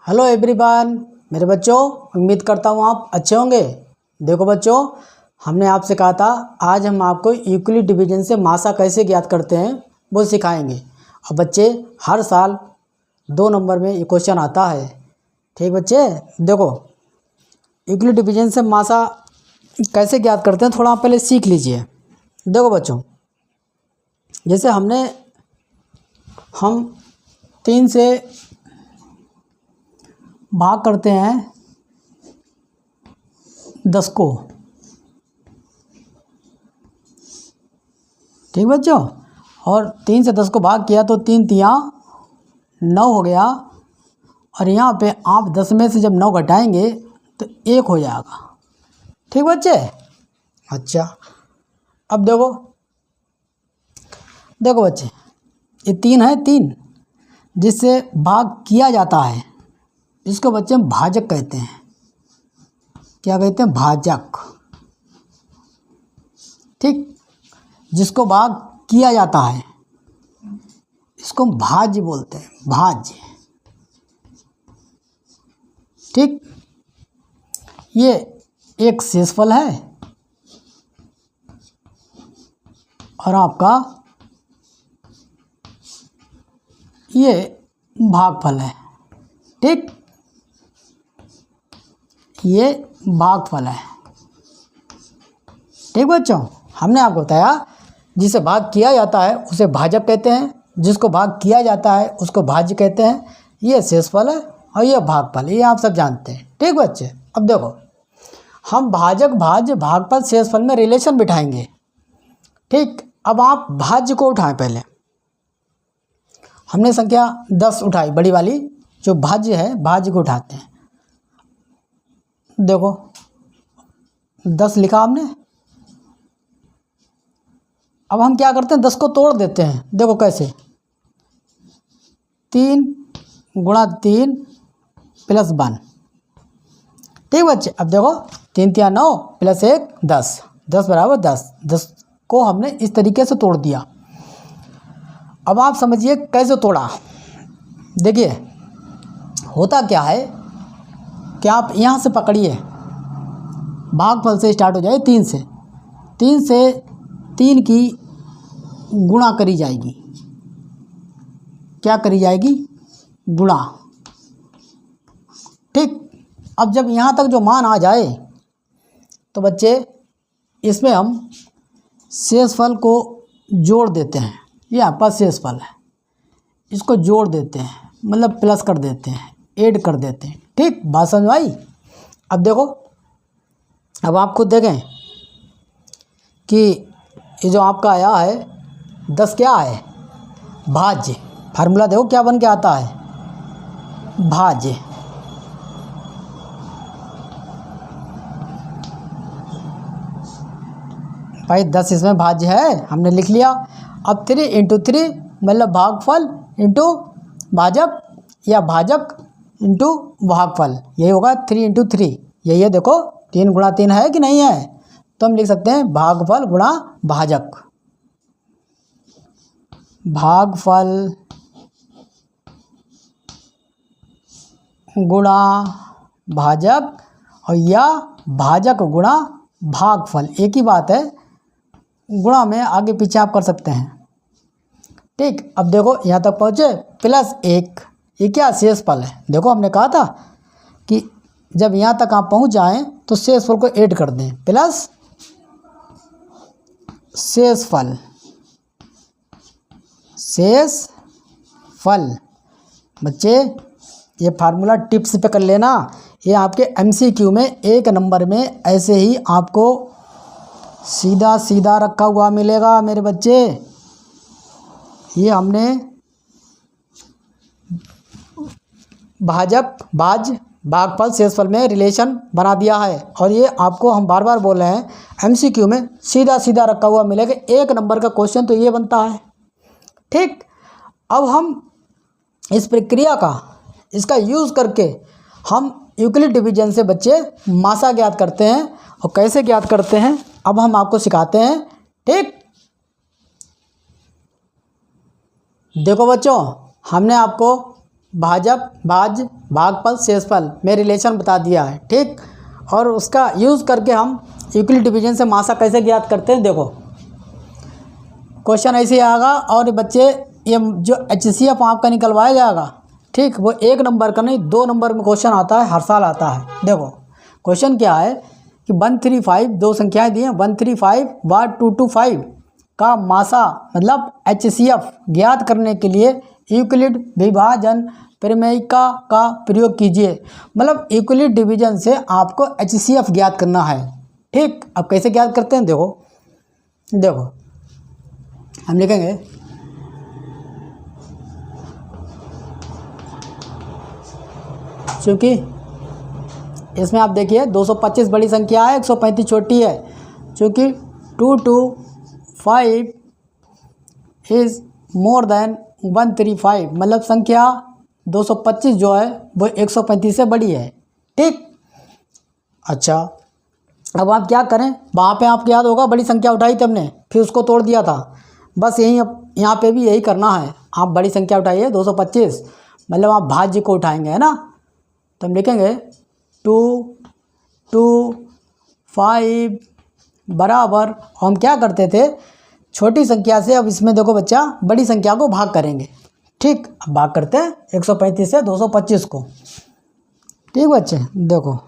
Hello everyone, मेरे बच्चों, उम्मीद करता हूँ आप अच्छे होंगे। देखो बच्चों, हमने आपसे कहा था आज हम आपको यूक्लिड डिवीजन से मासा कैसे ज्ञात करते हैं वो सिखाएंगे। और बच्चे, हर साल 2 नंबर में ये क्वेश्चन आता है। ठीक बच्चे, देखो यूक्लिड डिवीजन से मासा कैसे ज्ञात करते हैं थोड़ा आप पहले सीख लीजिए। देखो बच्चों, जैसे हम 3 से भाग करते हैं 10 को। ठीक बच्चों, और 3 से 10 को भाग किया तो 3 तियाँ 9 हो गया। और यहाँ पे आप 10 में से जब 9 घटाएंगे तो 1 हो जाएगा। ठीक बच्चे, अच्छा अब देखो बच्चे, ये 3 है, 3 जिससे भाग किया जाता है इसको बच्चे हम भाजक कहते हैं। क्या कहते हैं? भाजक। ठीक, जिसको भाग किया जाता है इसको हम भाज्य बोलते हैं, भाज्य। ठीक, ये एक शेषफल है और आपका ये भागफल है। ठीक, ये भागफल है। ठीक बच्चों, हमने आपको बताया जिसे भाग किया जाता है उसे भाजक कहते हैं, जिसको भाग किया जाता है उसको भाज्य कहते हैं। ये शेषफल है और ये भागफल, ये आप सब जानते हैं। ठीक बच्चे, अब देखो हम भाजक, भाज्य, भागफल, शेषफल में रिलेशन बिठाएंगे। ठीक, अब आप भाज्य को उठाएं। पहले हमने संख्या 10 उठाई, बड़ी वाली जो भाज्य है, भाज्य को उठाते हैं। देखो 10 लिखा हमने। अब हम क्या करते हैं, 10 को तोड़ देते हैं। देखो कैसे, 3 गुणा 3 प्लस 1। ठीक बच्चे, अब देखो 3 तिया 9 प्लस 1 10, 10 बराबर 10। 10 को हमने इस तरीके से तोड़ दिया। अब आप समझिए कैसे तोड़ा। देखिए होता क्या है कि आप यहाँ से पकड़िए, भागफल से स्टार्ट हो जाए 3 से 3 की गुणा करी जाएगी। क्या करी जाएगी? गुणा। ठीक, अब जब यहाँ तक जो मान आ जाए तो बच्चे इसमें हम शेषफल को जोड़ देते हैं। ये आपका शेषफल है, इसको जोड़ देते हैं, मतलब प्लस कर देते हैं, ऐड कर देते हैं। ठीक, बात समझ आई? अब देखो, अब आप खुद देखें कि ये जो आपका आया है 10 क्या है? भाज्य। फार्मूला देखो क्या बन के आता है, भाज्य। भाई 10 इसमें भाज्य है, हमने लिख लिया। अब 3 इंटू 3 मतलब भागफल इंटू भाजक या भाजक इंटू भागफल, यही होगा 3 इंटू 3। यही है, देखो 3 गुणा 3 है कि नहीं है? तो हम लिख सकते हैं भागफल गुणा भाजक। भागफल गुणा भाजक और या भाजक गुणा भागफल, एक ही बात है। गुणा में आगे पीछे आप कर सकते हैं। ठीक, अब देखो यहाँ तक पहुँचे, प्लस 1, ये क्या? शेषफल है। देखो हमने कहा था कि जब यहाँ तक आप पहुँच जाएं तो शेषफल को ऐड कर दें, प्लस शेषफल। शेषफल बच्चे, ये फार्मूला टिप्स पे कर लेना। ये आपके MCQ में 1 नंबर में ऐसे ही आपको सीधा सीधा रखा हुआ मिलेगा मेरे बच्चे। ये हमने भाजक, भाज्य, भागफल, शेषफल में रिलेशन बना दिया है। और ये आपको हम बार बार बोल रहे हैं MCQ में सीधा सीधा रखा हुआ मिलेगा। 1 नंबर का क्वेश्चन तो ये बनता है। ठीक, अब हम इस प्रक्रिया का, इसका यूज़ करके हम यूक्लिड डिवीजन से बच्चे मासा ज्ञात करते हैं। और कैसे ज्ञात करते हैं अब हम आपको सिखाते हैं। ठीक, देखो बच्चों, हमने आपको भाज्य भागफल शेषफल में रिलेशन बता दिया है, ठीक। और उसका यूज़ करके हम यूक्लिड डिवीजन से मासा कैसे ज्ञात करते हैं, देखो क्वेश्चन ऐसे आएगा। और बच्चे ये जो HCF आपका निकलवाया जाएगा, ठीक, वो 1 नंबर का नहीं 2 नंबर में क्वेश्चन आता है, हर साल आता है। देखो क्वेश्चन क्या है कि 135 दो संख्याएं दी हैं, 135 व 225 का मासा मतलब HCF ज्ञात करने के लिए यूक्लिड विभाजन प्रमेयिका का प्रयोग कीजिए। मतलब यूक्लिड डिवीजन से आपको HCF ज्ञात करना है, ठीक। अब कैसे ज्ञात करते हैं, देखो हम लिखेंगे क्योंकि इसमें आप देखिए 225 बड़ी संख्या है, 135 छोटी है। क्योंकि 225 इज़ मोर देन 135, मतलब संख्या 225 जो है वो 135 से बड़ी है, ठीक। अच्छा, अब आप क्या करें, वहाँ पे आपको याद होगा बड़ी संख्या उठाई थी हमने, फिर उसको तोड़ दिया था। बस यही अब यहाँ पे भी यही करना है। आप बड़ी संख्या उठाइए 225, मतलब आप भाज्य को उठाएंगे, है ना। तो हम लिखेंगे 225 बराबर, हम क्या करते थे छोटी संख्या से, अब इसमें देखो बच्चा बड़ी संख्या को भाग करेंगे, ठीक। अब भाग करते हैं 135 से 225 को, ठीक बच्चे। देखो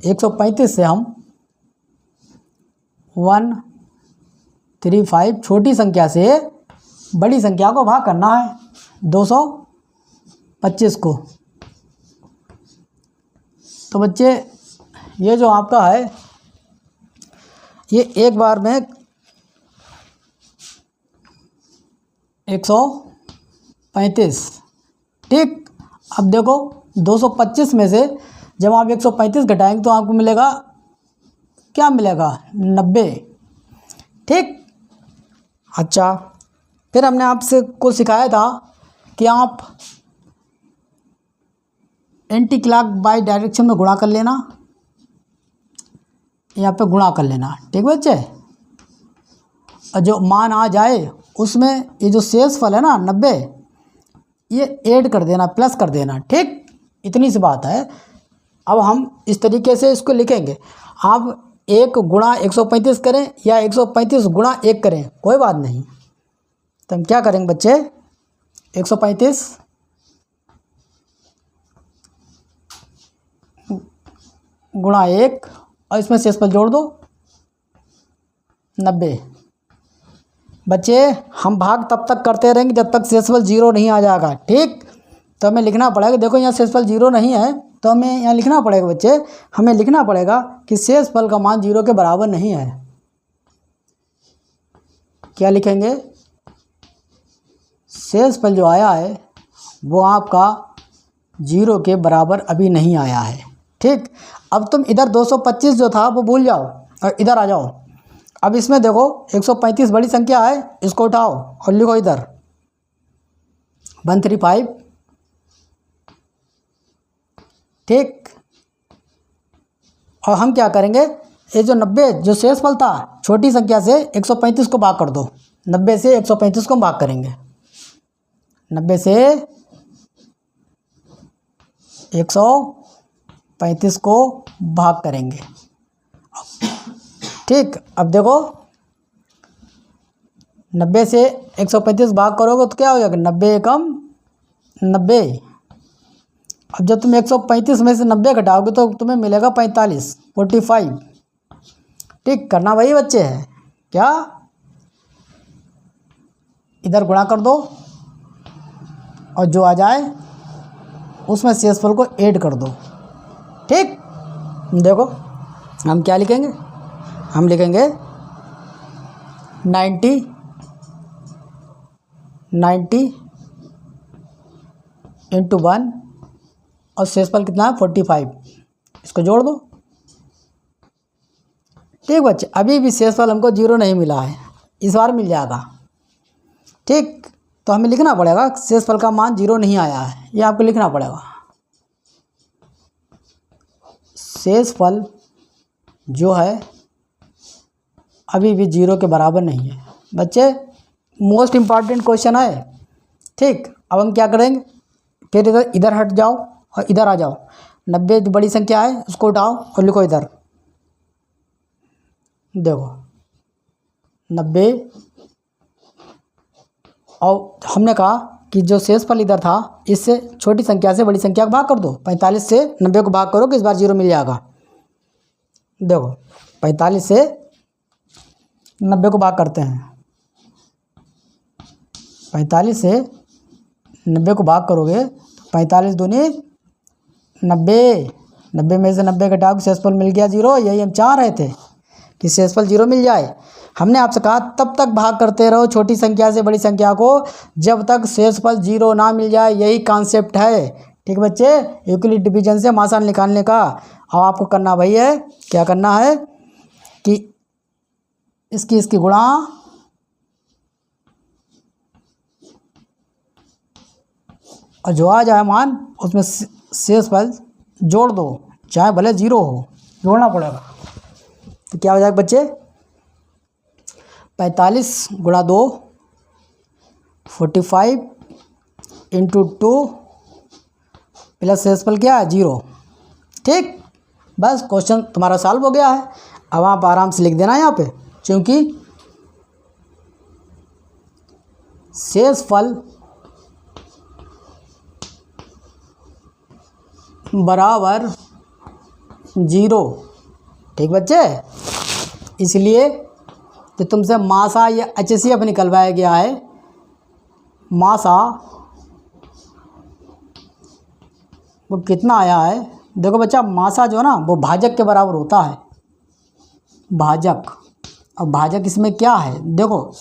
135 से हम 135 छोटी संख्या से बड़ी संख्या को भाग करना है 225 को। तो बच्चे ये जो आपका है ये एक बार में 135, ठीक। अब देखो 225 में से जब आप 135 घटाएंगे तो आपको मिलेगा, क्या मिलेगा, 90, ठीक। अच्छा, फिर हमने आपसे को सिखाया था कि आप एंटी क्लॉक बाई डायरेक्शन में गुणा कर लेना, यहाँ पे गुणा कर लेना, ठीक बच्चे। और जो मान आ जाए उसमें ये जो शेषफल है ना 90, ये ऐड कर देना, प्लस कर देना, ठीक। इतनी सी बात है। अब हम इस तरीके से इसको लिखेंगे। आप 1 गुणा 135 करें या 135 गुणा 1 करें, कोई बात नहीं। तो हम क्या करेंगे बच्चे, 135 गुणा 1 और इसमें शेषफल जोड़ दो 90। बच्चे हम भाग तब तक करते रहेंगे जब तक शेषफल 0 नहीं आ जाएगा, ठीक। तो हमें लिखना पड़ेगा, देखो यहाँ शेषफल 0 नहीं है तो हमें यहाँ लिखना पड़ेगा बच्चे, हमें लिखना पड़ेगा कि शेषफल का मान 0 के बराबर नहीं है। क्या लिखेंगे, शेषफल जो आया है वो आपका 0 के बराबर अभी नहीं आया है, ठीक। अब तुम इधर 225 जो था वो भूल जाओ और इधर आ जाओ। अब इसमें देखो 135 बड़ी संख्या है, इसको उठाओ और लिखो इधर 135, ठीक। और हम क्या करेंगे, ये जो 90 जो शेषफल था छोटी संख्या से 135 को भाग कर दो, 90 से 135 को भाग करेंगे, 90 से 135 को भाग करेंगे, ठीक। अब देखो 90 से 135 भाग करोगे तो क्या हो जाएगा, 90 एकम 90। अब जब तुम 135 में से 90 घटाओगे तो तुम्हें मिलेगा 45, ठीक। करना वही बच्चे है, क्या इधर गुणा कर दो और जो आ जाए उसमें शेषफल को ऐड कर दो, ठीक। देखो हम क्या लिखेंगे, हम लिखेंगे 90 इंटू 1 और शेषफल कितना है 45, इसको जोड़ दो, ठीक बच्चे। अभी भी शेषफल हमको 0 नहीं मिला है, इस बार मिल जाएगा, ठीक। तो हमें लिखना पड़ेगा शेषफल का मान 0 नहीं आया है, ये आपको लिखना पड़ेगा। शेषफल जो है अभी भी 0 के बराबर नहीं है बच्चे। मोस्ट इम्पॉर्टेंट क्वेश्चन है, ठीक। अब हम क्या करेंगे, फिर इधर इधर हट जाओ और इधर आ जाओ। 90 जो बड़ी संख्या है उसको उठाओ और लिखो इधर। देखो 90, और हमने कहा कि जो शेषफल इधर था इससे छोटी संख्या से बड़ी संख्या को भाग कर दो। 45 से 90 को भाग करो कि इस बार 0 मिल जाएगा। देखो 45 से 90 को भाग करते हैं। 45 से 90 को भाग करोगे तो 45 दूनी 90, 90 में से 90 घटाओ कि शेषफल मिल गया 0। यही हम चाह रहे थे कि शेषफल 0 मिल जाए। हमने आपसे कहा तब तक भाग करते रहो छोटी संख्या से बड़ी संख्या को जब तक शेषफल 0 ना मिल जाए। यही कॉन्सेप्ट है। ठीक बच्चे, यूक्लिड डिवीजन से मासान निकालने का। अब आपको करना भाई है, क्या करना है कि इसकी गुणा और जो आ जाए मान उसमें शेषफल जोड़ दो, चाहे भले 0 हो, जोड़ना पड़ेगा। तो क्या हो जाएगा बच्चे, 45 गुणा 2 45 इंटू 2 प्लस शेषफल क्या है 0। ठीक, बस क्वेश्चन तुम्हारा सॉल्व हो गया है। अब आप आराम से लिख देना यहाँ पे, क्योंकि शेषफल बराबर 0। ठीक बच्चे, इसलिए जो तुमसे मासा या HCF निकलवाया गया है, मासा वो कितना आया है। देखो बच्चा, मासा जो है ना वो भाजक के बराबर होता है, भाजक। अब भाजक इसमें क्या है, देखो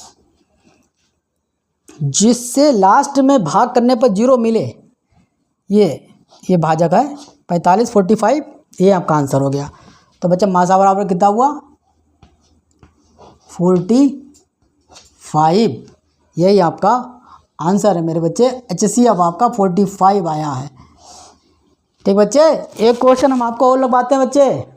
जिससे लास्ट में भाग करने पर 0 मिले, ये भाजक है। 45 45 ये आपका आंसर हो गया। तो बच्चा मासा बराबर कितना हुआ 45। यही आपका आंसर है मेरे बच्चे। HCF आपका 45 आया है। ठीक बच्चे, एक क्वेश्चन हम आपको और लगवाते हैं बच्चे।